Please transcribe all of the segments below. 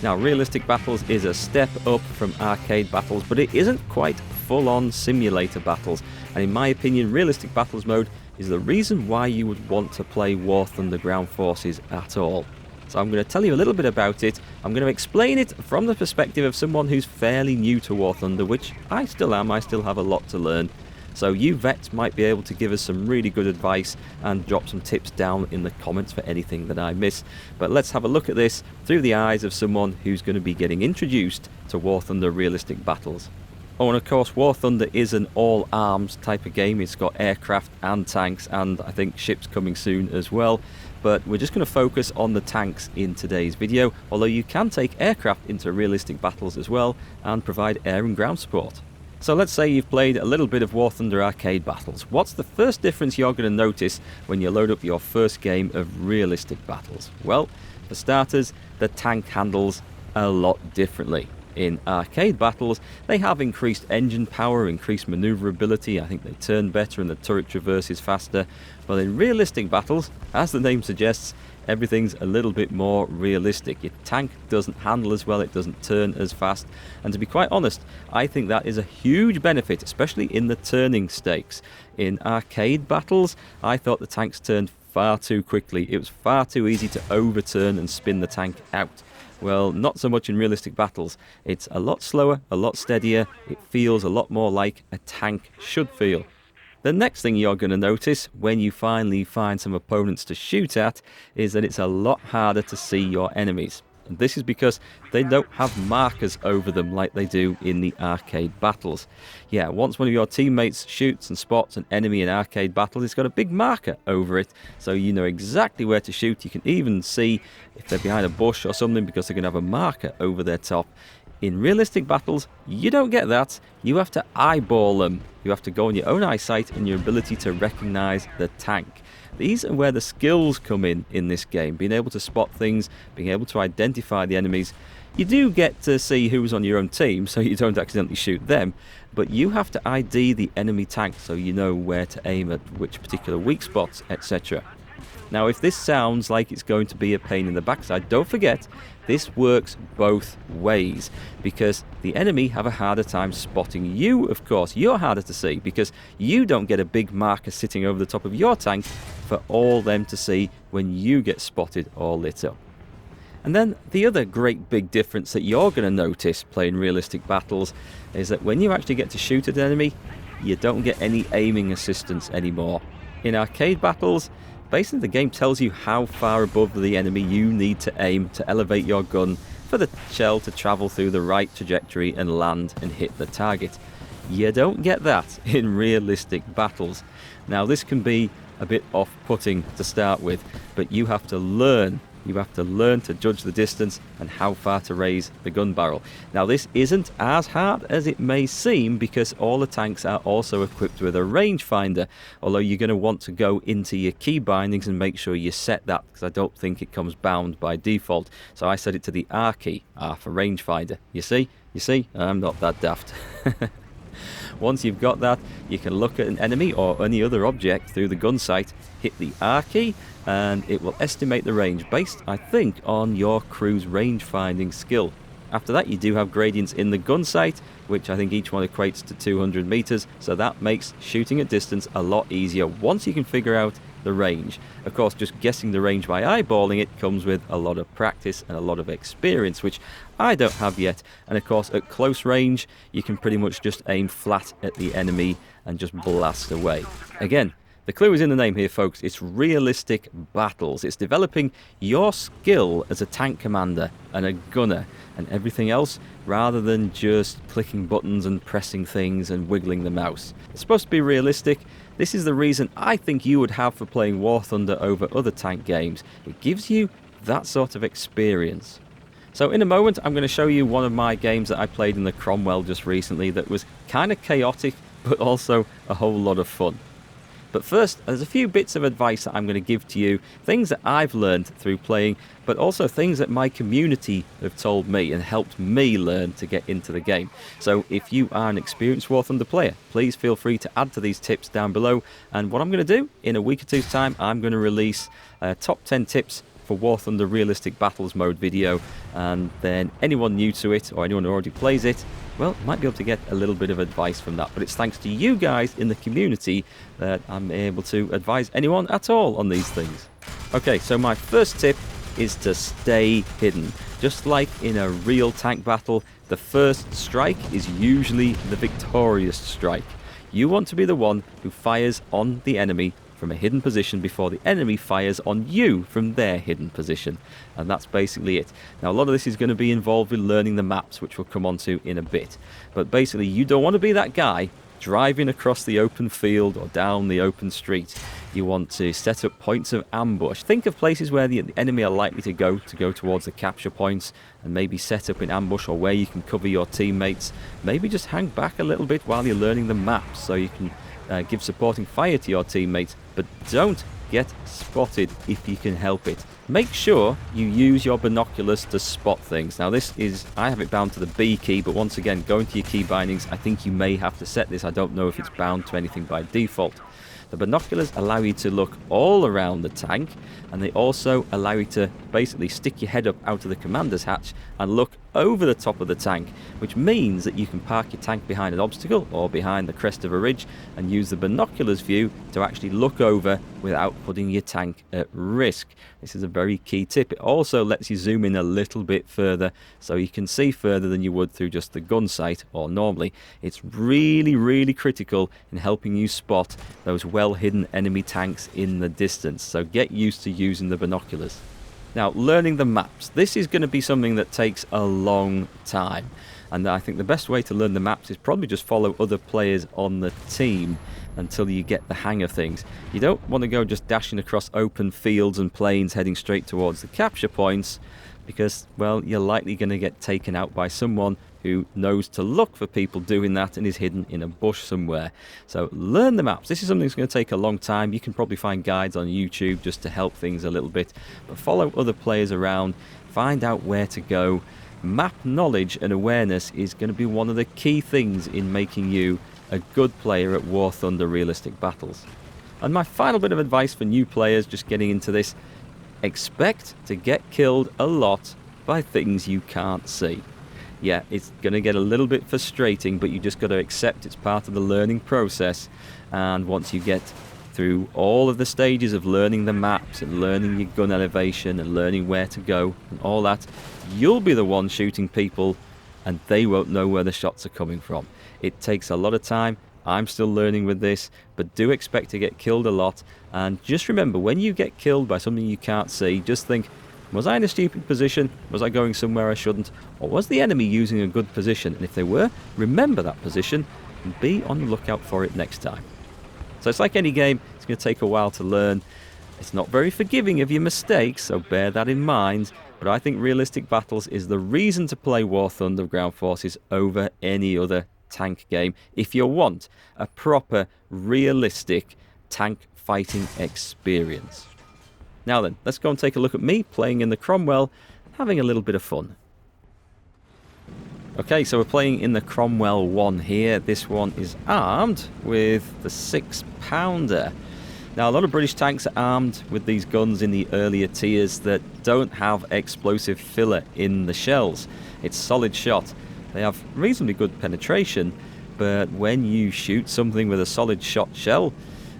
Now, Realistic Battles is a step up from arcade battles, but it isn't quite full-on simulator battles, and in my opinion, Realistic Battles mode is the reason why you would want to play War Thunder Ground Forces at all. So I'm going to tell you a little bit about it. I'm going to explain it from the perspective of someone who's fairly new to War Thunder, which I still am. I still have a lot to learn. So you vets might be able to give us some really good advice and drop some tips down in the comments for anything that I miss. But let's have a look at this through the eyes of someone who's going to be getting introduced to War Thunder Realistic Battles. Oh, and of course, War Thunder is an all-arms type of game. It's got aircraft and tanks, and I think ships coming soon as well. But we're just going to focus on the tanks in today's video, although you can take aircraft into Realistic Battles as well and provide air and ground support. So let's say you've played a little bit of War Thunder arcade battles. What's the first difference you're going to notice when you load up your first game of Realistic Battles? Well, for starters, the tank handles a lot differently. In arcade battles, they have increased engine power, increased maneuverability. I think they turn better and the turret traverses faster. But in Realistic Battles, as the name suggests, everything's a little bit more realistic. Your tank doesn't handle as well, it doesn't turn as fast. And to be quite honest, I think that is a huge benefit, especially in the turning stakes. In arcade battles, I thought the tanks turned far too quickly. It was far too easy to overturn and spin the tank out. Well, not so much in Realistic Battles. It's a lot slower, a lot steadier. It feels a lot more like a tank should feel. The next thing you're going to notice when you finally find some opponents to shoot at is that it's a lot harder to see your enemies. And this is because they don't have markers over them like they do in the arcade battles. Yeah, once one of your teammates shoots and spots an enemy in arcade battles, it's got a big marker over it, so you know exactly where to shoot. You can even see if they're behind a bush or something because they're going to have a marker over their top. In Realistic Battles, you don't get that. You have to eyeball them. You have to go on your own eyesight and your ability to recognize the tank. These are where the skills come in this game, being able to spot things, being able to identify the enemies. You do get to see who's on your own team, so you don't accidentally shoot them, but you have to ID the enemy tank so you know where to aim at which particular weak spots, etc. Now, if this sounds like it's going to be a pain in the backside, don't forget, this works both ways, because the enemy have a harder time spotting you, of course. You're harder to see, because you don't get a big marker sitting over the top of your tank for all them to see when you get spotted or lit up. And then the other great big difference that you're going to notice playing Realistic Battles is that when you actually get to shoot at an enemy, you don't get any aiming assistance anymore. In arcade battles, basically the game tells you how far above the enemy you need to aim to elevate your gun for the shell to travel through the right trajectory and land and hit the target. You don't get that in Realistic Battles. Now, this can be a bit off-putting to start with, but you have to learn. You have to learn to judge the distance and how far to raise the gun barrel. Now, this isn't as hard as it may seem because all the tanks are also equipped with a rangefinder, although you're going to want to go into your key bindings and make sure you set that, because I don't think it comes bound by default. So I set it to the R key, R for rangefinder. You see, I'm not that daft. Once you've got that, you can look at an enemy or any other object through the gun sight, hit the R key, and it will estimate the range based, I think, on your crew's range finding skill. After that, you do have gradients in the gun sight, which I think each one equates to 200 meters, so that makes shooting at distance a lot easier once you can figure out the range. Of course, just guessing the range by eyeballing it comes with a lot of practice and a lot of experience, which I don't have yet. And of course, at close range, you can pretty much just aim flat at the enemy and just blast away. Again, the clue is in the name here, folks. It's Realistic Battles. It's developing your skill as a tank commander and a gunner and everything else, rather than just clicking buttons and pressing things and wiggling the mouse. It's supposed to be realistic. This is the reason I think you would have for playing War Thunder over other tank games. It gives you that sort of experience. So in a moment, I'm going to show you one of my games that I played in the Cromwell just recently that was kind of chaotic, but also a whole lot of fun. But first, there's a few bits of advice that I'm going to give to you, things that I've learned through playing, but also things that my community have told me and helped me learn to get into the game. So if you are an experienced War Thunder player, please feel free to add to these tips down below. And what I'm going to do, in a week or two's time, I'm going to release top 10 tips for War Thunder Realistic Battles mode video, and then anyone new to it or anyone who already plays it, well, might be able to get a little bit of advice from that. But it's thanks to you guys in the community that I'm able to advise anyone at all on these things. Okay, so my first tip is to stay hidden. Just like in a real tank battle, the first strike is usually the victorious strike. You want to be the one who fires on the enemy from a hidden position before the enemy fires on you from their hidden position. And that's basically it. Now, a lot of this is going to be involved with learning the maps, which we'll come on to in a bit. But basically, you don't want to be that guy driving across the open field or down the open street. You want to set up points of ambush. Think of places where the enemy are likely to go towards the capture points, and maybe set up in ambush, or where you can cover your teammates. Maybe just hang back a little bit while you're learning the maps so you can give supporting fire to your teammates, but don't get spotted if you can help it. Make sure you use your binoculars to spot things. Now this is, I have it bound to the B key, but once again, go into your key bindings. I think you may have to set this. I don't know if it's bound to anything by default. The binoculars allow you to look all around the tank, and they also allow you to basically stick your head up out of the commander's hatch and look over the top of the tank, which means that you can park your tank behind an obstacle or behind the crest of a ridge and use the binoculars view to actually look over without putting your tank at risk. This is a very key tip. It also lets you zoom in a little bit further so you can see further than you would through just the gun sight or normally. It's really, really critical in helping you spot those well-hidden enemy tanks in the distance, so get used to using the binoculars. Now, learning the maps. This is going to be something that takes a long time, and I think the best way to learn the maps is probably just follow other players on the team until you get the hang of things. You don't want to go just dashing across open fields and plains heading straight towards the capture points, because, well, you're likely going to get taken out by someone who knows to look for people doing that and is hidden in a bush somewhere. So learn the maps. This is something that's going to take a long time. You can probably find guides on YouTube just to help things a little bit, but follow other players around, find out where to go. Map knowledge and awareness is going to be one of the key things in making you a good player at War Thunder Realistic Battles. And my final bit of advice for new players just getting into this: expect to get killed a lot by things you can't see. Yeah, it's going to get a little bit frustrating, but you just got to accept it's part of the learning process. And once you get through all of the stages of learning the maps and learning your gun elevation and learning where to go and all that, you'll be the one shooting people and they won't know where the shots are coming from. It takes a lot of time. I'm still learning with this, but do expect to get killed a lot. And just remember, when you get killed by something you can't see, just think, was I in a stupid position? Was I going somewhere I shouldn't? Or was the enemy using a good position? And if they were, remember that position and be on the lookout for it next time. So it's like any game, it's going to take a while to learn. It's not very forgiving of your mistakes, so bear that in mind. But I think Realistic Battles is the reason to play War Thunder Ground Forces over any other tank game if you want a proper, realistic tank fighting experience. Now then, let's go and take a look at me playing in the Cromwell, having a little bit of fun. Okay, so we're playing in the Cromwell 1 here. This one is armed with the 6-pounder. Now, a lot of British tanks are armed with these guns in the earlier tiers that don't have explosive filler in the shells. It's solid shot. They have reasonably good penetration, but when you shoot something with a solid shot shell,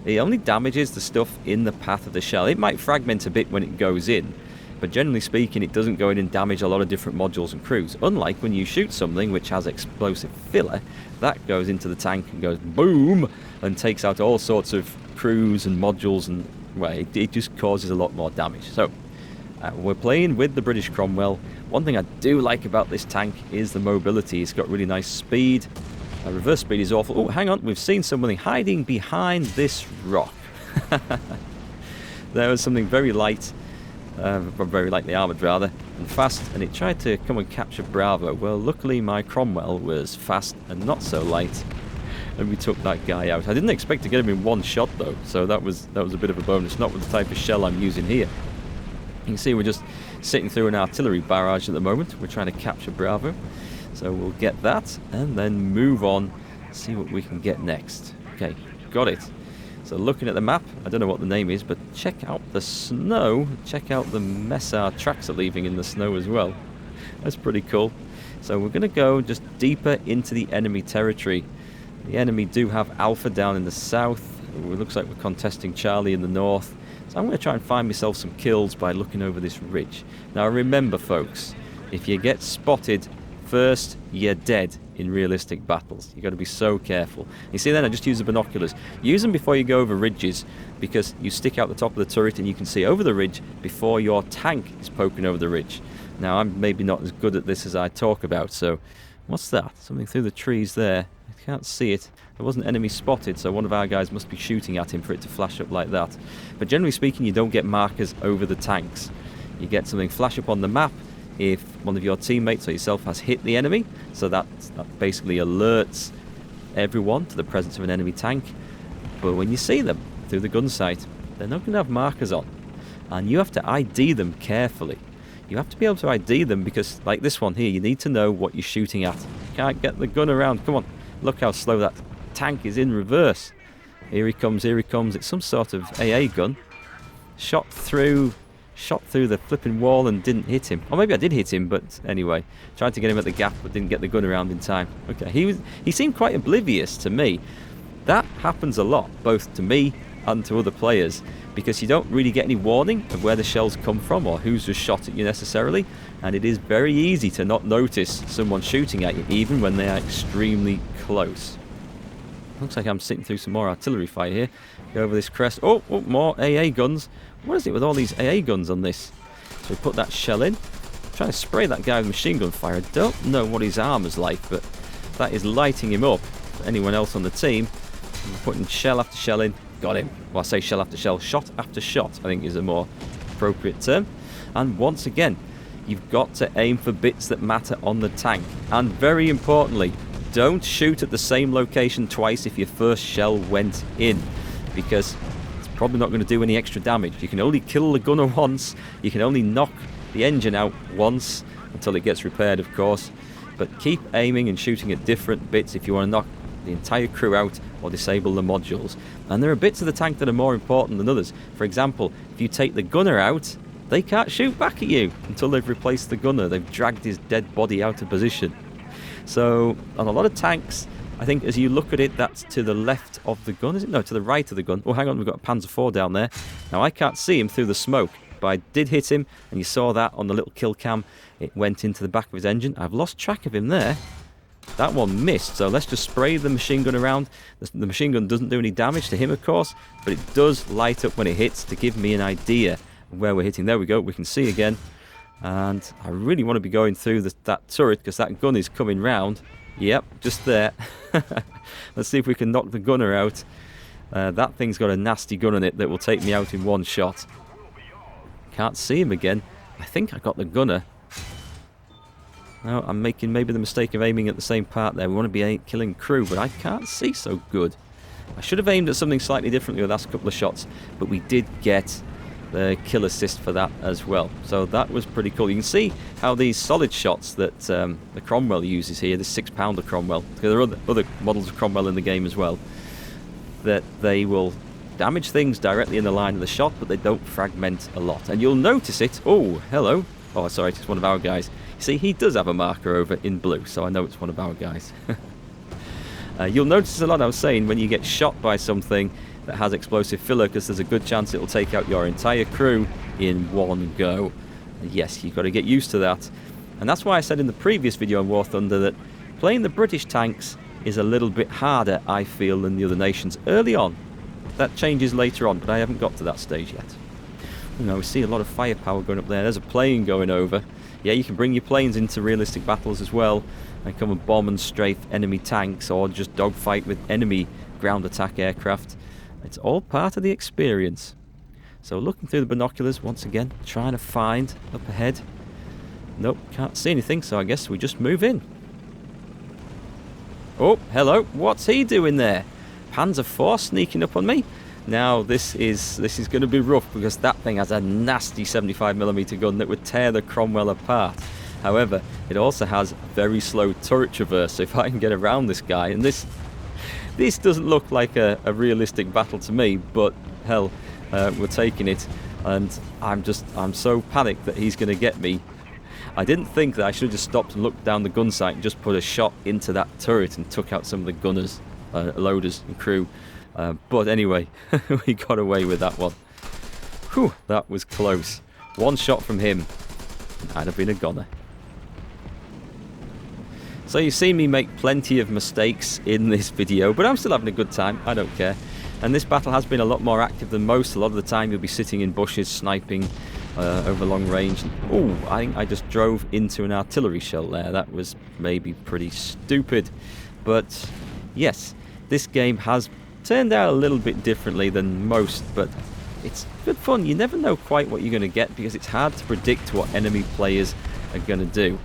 it only damages the stuff in the path of the shell. It might fragment a bit when it goes in, but generally speaking, it doesn't go in and damage a lot of different modules and crews. Unlike when you shoot something which has explosive filler, that goes into the tank and goes boom and takes out all sorts of crews and modules, and well, it just causes a lot more damage. So we're playing with the British Cromwell. One thing I do like about this tank is the mobility. It's got really nice speed. Reverse speed is awful. Oh, hang on, we've seen somebody hiding behind this rock. There was something very light, very lightly armoured rather, and fast, and it tried to come and capture Bravo. Well, luckily my Cromwell was fast and not so light, and we took that guy out. I didn't expect to get him in one shot though, so that was a bit of a bonus, not with the type of shell I'm using here. You can see we're just sitting through an artillery barrage at the moment. We're trying to capture Bravo. So we'll get that and then move on, see what we can get next. Okay, got it. So looking at the map, I don't know what the name is, but check out the snow. Check out the mess our tracks are leaving in the snow as well. That's pretty cool. So we're going to go just deeper into the enemy territory. The enemy do have Alpha down in the south. It looks like we're contesting Charlie in the north. So I'm going to try and find myself some kills by looking over this ridge. Now remember folks, if you get spotted first, you're dead in realistic battles. You've got to be so careful. You see then, I just use the binoculars. Use them before you go over ridges, because you stick out the top of the turret and you can see over the ridge before your tank is poking over the ridge. Now I'm maybe not as good at this as I talk about, so what's that? Something through the trees there. I can't see it. There wasn't enemy spotted, so one of our guys must be shooting at him for it to flash up like that. But generally speaking, you don't get markers over the tanks. You get something flash up on the map if one of your teammates or yourself has hit the enemy, so that basically alerts everyone to the presence of an enemy tank. But when you see them through the gun sight, they're not going to have markers on, and you have to ID them carefully. You have to be able to ID them, because like this one here, you need to know what you're shooting at. You can't get the gun around. Come on, look how slow that tank is in reverse. Here he comes, here he comes. It's some sort of AA gun. Shot through the flipping wall and didn't hit him. Or maybe I did hit him, but anyway. Tried to get him at the gap but didn't get the gun around in time. Okay, he seemed quite oblivious to me. That happens a lot, both to me and to other players, because you don't really get any warning of where the shells come from or who's just shot at you necessarily, and it is very easy to not notice someone shooting at you even when they are extremely close. Looks like I'm sitting through some more artillery fire here. Go over this crest. Oh, more AA guns. What is it with all these AA guns on this? So we put that shell in. Trying to spray that guy with machine gun fire. I don't know what his armor's like, but that is lighting him up. For anyone else on the team, we're putting shell after shell in. Got him. Well, I say shell after shell. Shot after shot, I think, is a more appropriate term. And once again, you've got to aim for bits that matter on the tank. And very importantly, don't shoot at the same location twice if your first shell went in, because it's probably not going to do any extra damage. You can only kill the gunner once. You can only knock the engine out once until it gets repaired, of course. But keep aiming and shooting at different bits if you want to knock the entire crew out or disable the modules. And there are bits of the tank that are more important than others. For example, if you take the gunner out, they can't shoot back at you until they've replaced the gunner. They've dragged his dead body out of position. So on a lot of tanks, I think as you look at it, that's to the left of the gun, is it? No, to the right of the gun. Oh, hang on, we've got a Panzer IV down there. Now I can't see him through the smoke, but I did hit him, and you saw that on the little kill cam. It went into the back of his engine. I've lost track of him there. That one missed, so let's just spray the machine gun around. The machine gun doesn't do any damage to him, of course, but it does light up when it hits to give me an idea of where we're hitting. There we go, we can see again. And I really want to be going through that turret, because that gun is coming round. Yep, just there. Let's see if we can knock the gunner out. That thing's got a nasty gun on it that will take me out in one shot. Can't see him again. I think I got the gunner. No, I'm making maybe the mistake of aiming at the same part there. We want to be killing crew, but I can't see so good. I should have aimed at something slightly differently with the last couple of shots, but we did get the kill assist for that as well. So that was pretty cool. You can see how these solid shots that the Cromwell uses here, the 6-pounder Cromwell, because there are other models of Cromwell in the game as well, that they will damage things directly in the line of the shot, but they don't fragment a lot. And you'll notice it. Oh, hello. Oh, sorry, it's one of our guys. You see, he does have a marker over in blue, so I know it's one of our guys. You'll notice a lot, I was saying, when you get shot by something that has explosive filler, because there's a good chance it'll take out your entire crew in one go. And yes, you've got to get used to that. And that's why I said in the previous video on War Thunder that playing the British tanks is a little bit harder, I feel, than the other nations early on. That changes later on, but I haven't got to that stage yet. You know, we see a lot of firepower going up there. There's a plane going over. Yeah, you can bring your planes into realistic battles as well and come and bomb and strafe enemy tanks, or just dogfight with enemy ground attack aircraft. It's all part of the experience. So looking through the binoculars once again, trying to find up ahead. Nope, can't see anything, so I guess we just move in. Oh, hello, what's he doing there? Panzer IV sneaking up on me. Now this is going to be rough, because that thing has a nasty 75mm gun that would tear the Cromwell apart. However, it also has very slow turret traverse, so if I can get around this guy, and this This doesn't look like a realistic battle to me, but hell, we're taking it. And I'm so panicked that he's going to get me. I didn't think that I should have just stopped and looked down the gun sight and just put a shot into that turret and took out some of the gunners, loaders and crew. But anyway, we got away with that one. Whew, that was close. One shot from him, and I'd have been a goner. So you've seen me make plenty of mistakes in this video, but I'm still having a good time, I don't care. And this battle has been a lot more active than most. A lot of the time you'll be sitting in bushes, sniping over long range. Oh, I think I just drove into an artillery shell there. That was maybe pretty stupid. But yes, this game has turned out a little bit differently than most, but it's good fun. You never know quite what you're going to get because it's hard to predict what enemy players are going to do.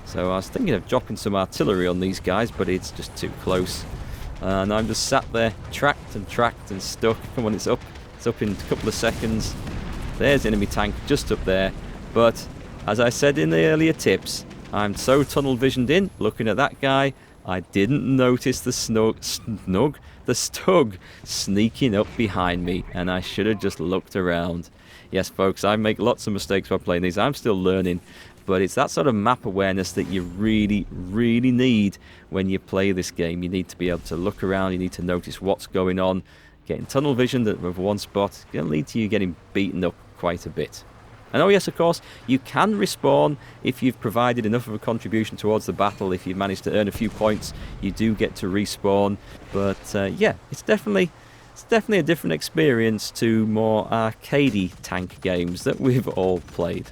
So I was thinking of dropping some artillery on these guys, but it's just too close. And I'm just sat there, tracked and stuck. Come on, it's up. It's up in a couple of seconds. There's enemy tank just up there. But as I said in the earlier tips, I'm so tunnel visioned in, looking at that guy, I didn't notice the stug sneaking up behind me, and I should have just looked around. Yes, folks, I make lots of mistakes while playing these. I'm still learning. But it's that sort of map awareness that you really, really need when you play this game. You need to be able to look around, you need to notice what's going on. Getting tunnel vision over one spot is going to lead to you getting beaten up quite a bit. And oh yes, of course, you can respawn if you've provided enough of a contribution towards the battle. If you've managed to earn a few points, you do get to respawn. But yeah, it's definitely a different experience to more arcadey tank games that we've all played.